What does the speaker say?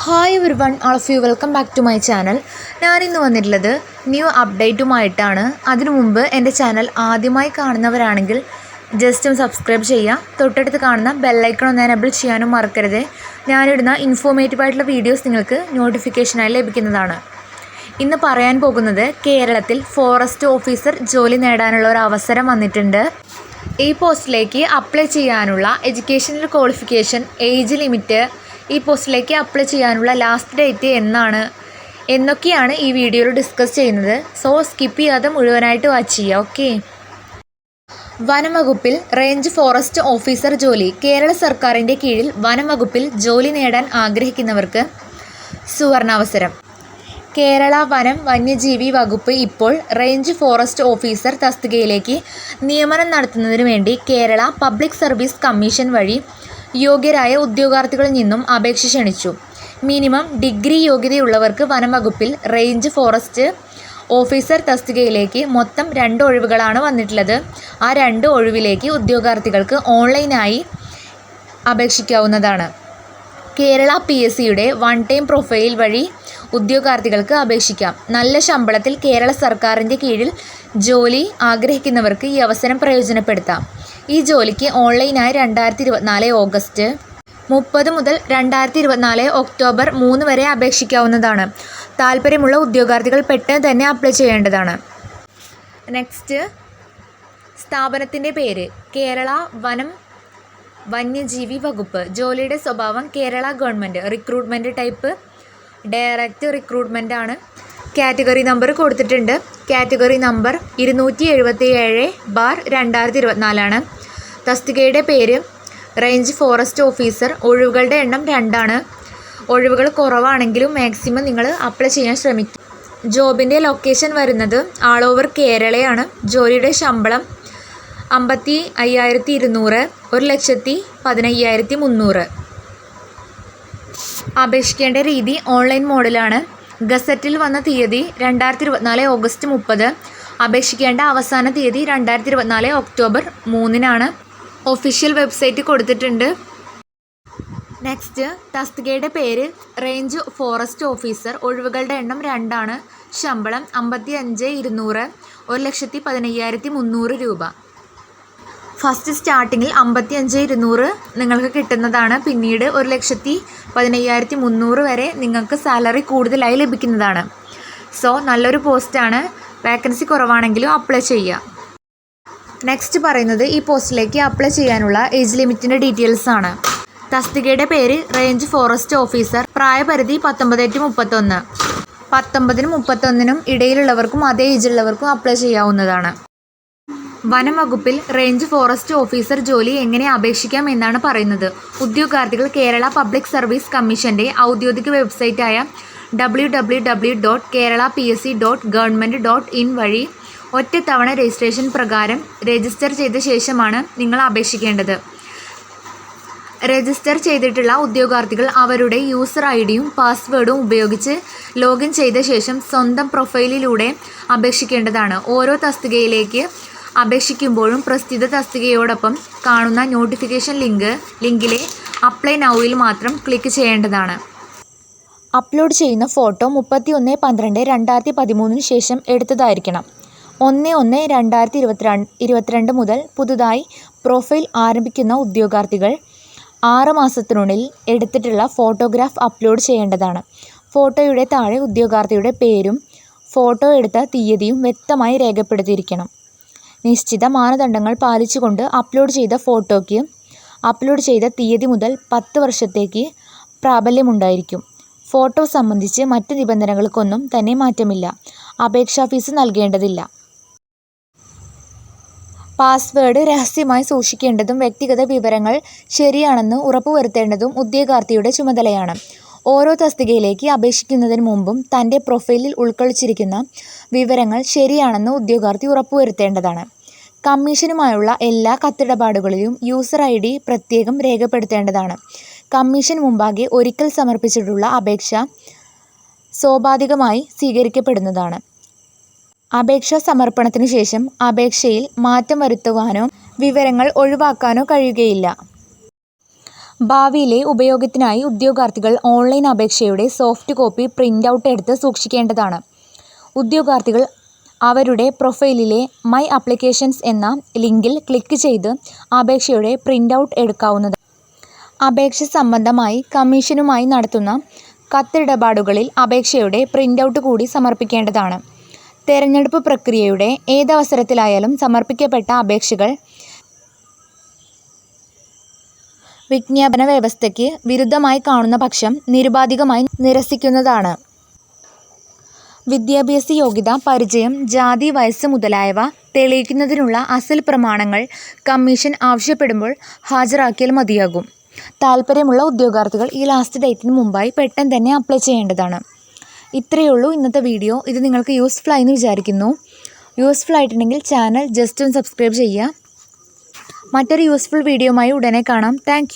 Hi everyone, all of you welcome back to my channel. ഞാനിന്ന് വന്നിട്ടുള്ളത് new അപ്ഡേറ്റുമായിട്ടാണ്. അതിനു മുമ്പ് എൻ്റെ ചാനൽ ആദ്യമായി കാണുന്നവരാണെങ്കിൽ ജസ്റ്റ് ഒന്ന് സബ്സ്ക്രൈബ് ചെയ്യുക. തൊട്ടടുത്ത് കാണുന്ന ബെല്ലൈക്കൺ ഒന്ന് എനേബിൾ ചെയ്യാനും മറക്കരുത്. ഞാനിടുന്ന ഇൻഫോർമേറ്റീവ് ആയിട്ടുള്ള വീഡിയോസ് നിങ്ങൾക്ക് നോട്ടിഫിക്കേഷനായി ലഭിക്കുന്നതാണ്. ഇന്ന് പറയാൻ പോകുന്നത് കേരളത്തിൽ ഫോറസ്റ്റ് ഓഫീസർ ജോലി നേടാനുള്ള ഒരു അവസരം വന്നിട്ടുണ്ട്. ഈ പോസ്റ്റിലേക്ക് അപ്ലൈ ചെയ്യാനുള്ള എഡ്യൂക്കേഷണൽ ക്വാളിഫിക്കേഷൻ, ഏജ് ലിമിറ്റ്, ഈ പോസ്റ്റിലേക്ക് അപ്ലൈ ചെയ്യാനുള്ള ലാസ്റ്റ് ഡേറ്റ് എന്നാണ് എന്നൊക്കെയാണ് ഈ വീഡിയോയിൽ ഡിസ്കസ് ചെയ്യുന്നത്. സോ സ്കിപ്പ് ചെയ്യാതെ മുഴുവനായിട്ട് വാച്ച് ചെയ്യുക. ഓക്കെ. വനം വകുപ്പിൽ റേഞ്ച് ഫോറസ്റ്റ് ഓഫീസർ ജോലി. കേരള സർക്കാരിൻ്റെ കീഴിൽ വനം വകുപ്പിൽ ജോലി നേടാൻ ആഗ്രഹിക്കുന്നവർക്ക് സുവർണാവസരം. കേരള വനം വന്യജീവി വകുപ്പ് ഇപ്പോൾ റേഞ്ച് ഫോറസ്റ്റ് ഓഫീസർ തസ്തികയിലേക്ക് നിയമനം നടത്തുന്നതിന് വേണ്ടി കേരള പബ്ലിക് സർവീസ് കമ്മീഷൻ വഴി യോഗ്യരായ ഉദ്യോഗാർത്ഥികളിൽ നിന്നും അപേക്ഷ ക്ഷണിച്ചു. മിനിമം ഡിഗ്രി യോഗ്യതയുള്ളവർക്ക് വനം വകുപ്പിൽ റേഞ്ച് ഫോറസ്റ്റ് ഓഫീസർ തസ്തികയിലേക്ക് മൊത്തം 2 ഒഴിവുകളാണ് വന്നിട്ടുള്ളത്. ആ 2 ഒഴിവിലേക്ക് ഉദ്യോഗാർത്ഥികൾക്ക് ഓൺലൈനായി അപേക്ഷിക്കാവുന്നതാണ്. കേരള PSCയുടെ വൺ ടൈം പ്രൊഫൈൽ വഴി ഉദ്യോഗാർത്ഥികൾക്ക് അപേക്ഷിക്കാം. നല്ല ശമ്പളത്തിൽ കേരള സർക്കാരിൻ്റെ കീഴിൽ ജോലി ആഗ്രഹിക്കുന്നവർക്ക് ഈ അവസരം പ്രയോജനപ്പെടുത്താം. ഈ ജോലിക്ക് ഓൺലൈനായി 2024 ഓഗസ്റ്റ് 30 മുതൽ 2024 ഒക്ടോബർ 3 വരെ അപേക്ഷിക്കാവുന്നതാണ്. താല്പര്യമുള്ള ഉദ്യോഗാർത്ഥികൾ പെട്ടെന്ന് തന്നെ അപ്ലൈ ചെയ്യേണ്ടതാണ്. നെക്സ്റ്റ്, സ്ഥാപനത്തിൻ്റെ പേര് കേരള വനം വന്യജീവി വകുപ്പ്. ജോലിയുടെ സ്വഭാവം Kerala government. Recruitment type direct recruitment ആണ്. കാറ്റഗറി നമ്പർ കൊടുത്തിട്ടുണ്ട്. കാറ്റഗറി നമ്പർ 277/2024 ആണ്. തസ്തികയുടെ പേര് റേഞ്ച് ഫോറസ്റ്റ് ഓഫീസർ. ഒഴിവുകളുടെ എണ്ണം 2 ആണ്. ഒഴിവുകൾ കുറവാണെങ്കിലും മാക്സിമം നിങ്ങൾ അപ്ലൈ ചെയ്യാൻ ശ്രമിക്കും. ജോബിൻ്റെ ലൊക്കേഷൻ വരുന്നത് ആൾ ഓവർ കേരളയാണ്. ജോലിയുടെ ശമ്പളം 55,200, 1,15,300. അപേക്ഷിക്കേണ്ട രീതി ഓൺലൈൻ മോഡിലാണ്. ഗസറ്റിൽ വന്ന തീയതി 2024 ഓഗസ്റ്റ് 30. അപേക്ഷിക്കേണ്ട അവസാന തീയതി 2024 ഒക്ടോബർ 3 ഒഫീഷ്യൽ വെബ്സൈറ്റ് കൊടുത്തിട്ടുണ്ട്. നെക്സ്റ്റ്, തസ്തികയുടെ പേര് റേഞ്ച് ഫോറസ്റ്റ് ഓഫീസർ. ഒഴിവുകളുടെ എണ്ണം 2 ആണ്. ശമ്പളം 55,200, 1,15,300 രൂപ. ഫസ്റ്റ് സ്റ്റാർട്ടിങ്ങിൽ 55,200 നിങ്ങൾക്ക് കിട്ടുന്നതാണ്. പിന്നീട് 1,15,300 വരെ നിങ്ങൾക്ക് സാലറി കൂടുതലായി ലഭിക്കുന്നതാണ്. സോ നല്ലൊരു പോസ്റ്റാണ്. വാക്കൻസി കുറവാണെങ്കിലും അപ്ലൈ ചെയ്യുക. നെക്സ്റ്റ് പറയുന്നത് ഈ പോസ്റ്റിലേക്ക് അപ്ലൈ ചെയ്യാനുള്ള ഏജ് ലിമിറ്റിൻ്റെ ഡീറ്റെയിൽസ് ആണ്. തസ്തികയുടെ പേര് റേഞ്ച് ഫോറസ്റ്റ് ഓഫീസർ. പ്രായപരിധി 19-31. 19-31 ഇടയിലുള്ളവർക്കും അതേ ഏജുള്ളവർക്കും അപ്ലൈ ചെയ്യാവുന്നതാണ്. വനം വകുപ്പിൽ റേഞ്ച് ഫോറസ്റ്റ് ഓഫീസർ ജോലി എങ്ങനെ അപേക്ഷിക്കാം എന്നാണ് പറയുന്നത്. ഉദ്യോഗാർത്ഥികൾ കേരള പബ്ലിക് സർവീസ് കമ്മീഷൻ്റെ ഔദ്യോഗിക വെബ്സൈറ്റായ www.keralapsc.government.in വഴി ഒറ്റത്തവണ രജിസ്ട്രേഷൻ പ്രകാരം രജിസ്റ്റർ ചെയ്ത ശേഷമാണ് നിങ്ങൾ അപേക്ഷിക്കേണ്ടത്. രജിസ്റ്റർ ചെയ്തിട്ടുള്ള ഉദ്യോഗാർത്ഥികൾ അവരുടെ യൂസർ ഐഡിയും പാസ്വേഡും ഉപയോഗിച്ച് ലോഗിൻ ചെയ്ത ശേഷം സ്വന്തം പ്രൊഫൈലിലൂടെ അപേക്ഷിക്കേണ്ടതാണ്. ഓരോ തസ്തികയിലേക്ക് അപേക്ഷിക്കുമ്പോഴും പ്രസ്തുത തസ്തികയോടൊപ്പം കാണുന്ന നോട്ടിഫിക്കേഷൻ ലിങ്കിലെ അപ്ലൈ നൗവിൽ മാത്രം ക്ലിക്ക് ചെയ്യേണ്ടതാണ്. അപ്ലോഡ് ചെയ്യുന്ന ഫോട്ടോ 31/12/2013 ശേഷം എടുത്തതായിരിക്കണം. 1/1/2022 മുതൽ പുതുതായി പ്രൊഫൈൽ ആരംഭിക്കുന്ന ഉദ്യോഗാർത്ഥികൾ 6 മാസത്തിനുള്ളിൽ എടുത്തിട്ടുള്ള ഫോട്ടോഗ്രാഫ് അപ്ലോഡ് ചെയ്യേണ്ടതാണ്. ഫോട്ടോയുടെ താഴെ ഉദ്യോഗാർത്ഥിയുടെ പേരും ഫോട്ടോ എടുത്ത തീയതിയും വ്യക്തമായി രേഖപ്പെടുത്തിയിരിക്കണം. നിശ്ചിത മാനദണ്ഡങ്ങൾ പാലിച്ചുകൊണ്ട് അപ്ലോഡ് ചെയ്ത ഫോട്ടോയ്ക്ക് അപ്ലോഡ് ചെയ്ത തീയതി മുതൽ 10 വർഷത്തേക്ക് പ്രാബല്യമുണ്ടായിരിക്കും. ഫോട്ടോ സംബന്ധിച്ച് മറ്റ് നിബന്ധനകൾക്കൊന്നും തന്നെ മാറ്റമില്ല. അപേക്ഷാ ഫീസ് നൽകേണ്ടതില്ല. പാസ്വേഡ് രഹസ്യമായി സൂക്ഷിക്കേണ്ടതും വ്യക്തിഗത വിവരങ്ങൾ ശരിയാണെന്ന് ഉറപ്പുവരുത്തേണ്ടതും ഉദ്യോഗാർത്ഥിയുടെ ചുമതലയാണ്. ഓരോ തസ്തികയിലേക്ക് അപേക്ഷിക്കുന്നതിന് മുമ്പും തൻ്റെ പ്രൊഫൈലിൽ ഉൾക്കൊള്ളിച്ചിരിക്കുന്ന വിവരങ്ങൾ ശരിയാണെന്ന് ഉദ്യോഗാർത്ഥി ഉറപ്പുവരുത്തേണ്ടതാണ്. കമ്മീഷനുമായുള്ള എല്ലാ കത്തിടപാടുകളിലും യൂസർ ID പ്രത്യേകം രേഖപ്പെടുത്തേണ്ടതാണ്. കമ്മീഷൻ മുമ്പാകെ ഒരിക്കൽ സമർപ്പിച്ചിട്ടുള്ള അപേക്ഷ സോപാധികമായി സ്വീകരിക്കപ്പെടുന്നതാണ്. അപേക്ഷാ സമർപ്പണത്തിന് ശേഷം അപേക്ഷയിൽ മാറ്റം വരുത്തുവാനോ വിവരങ്ങൾ ഒഴിവാക്കാനോ കഴിയുകയില്ല. ഭാവിയിലെ ഉപയോഗത്തിനായി ഉദ്യോഗാർത്ഥികൾ ഓൺലൈൻ അപേക്ഷയുടെ സോഫ്റ്റ് കോപ്പി പ്രിൻ്റ് ഔട്ട് എടുത്ത് സൂക്ഷിക്കേണ്ടതാണ്. ഉദ്യോഗാർത്ഥികൾ അവരുടെ പ്രൊഫൈലിലെ മൈ ആപ്ലിക്കേഷൻസ് എന്ന ലിങ്കിൽ ക്ലിക്ക് ചെയ്ത് അപേക്ഷയുടെ പ്രിൻ്റ് ഔട്ട് എടുക്കാവുന്നതാണ്. അപേക്ഷ സംബന്ധമായി കമ്മീഷനുമായി നടത്തുന്ന കത്തിടപാടുകളിൽ അപേക്ഷയുടെ പ്രിൻ്റ് ഔട്ട് കൂടി സമർപ്പിക്കേണ്ടതാണ്. തെരഞ്ഞെടുപ്പ് പ്രക്രിയയുടെ ഏതവസരത്തിലായാലും സമർപ്പിക്കപ്പെട്ട അപേക്ഷകൾ വിജ്ഞാപന വ്യവസ്ഥയ്ക്ക് വിരുദ്ധമായി കാണുന്ന പക്ഷം നിരുപാധികമായി നിരസിക്കുന്നതാണ്. വിദ്യാഭ്യാസ യോഗ്യത, പരിചയം, ജാതി, വയസ്സ് മുതലായവ തെളിയിക്കുന്നതിനുള്ള അസൽ പ്രമാണങ്ങൾ കമ്മീഷൻ ആവശ്യപ്പെടുമ്പോൾ ഹാജരാക്കിയാൽ മതിയാകും. താൽപ്പര്യമുള്ള ഉദ്യോഗാർത്ഥികൾ ഈ ലാസ്റ്റ് ഡേറ്റിന് മുമ്പായി പെട്ടെന്ന് തന്നെ അപ്ലൈ ചെയ്യേണ്ടതാണ്. ഇത്രയേ ഉള്ളൂ ഇന്നത്തെ വീഡിയോ. ഇത് നിങ്ങൾക്ക് യൂസ്ഫുൾ ആയെന്ന് വിചാരിക്കുന്നു. യൂസ്ഫുൾ ആയിട്ടുണ്ടെങ്കിൽ ചാനൽ ജസ്റ്റ് ഒന്ന് സബ്സ്ക്രൈബ് ചെയ്യുക. മറ്റൊരു യൂസ്ഫുൾ വീഡിയോയുമായി ഉടനെ കാണാം. താങ്ക്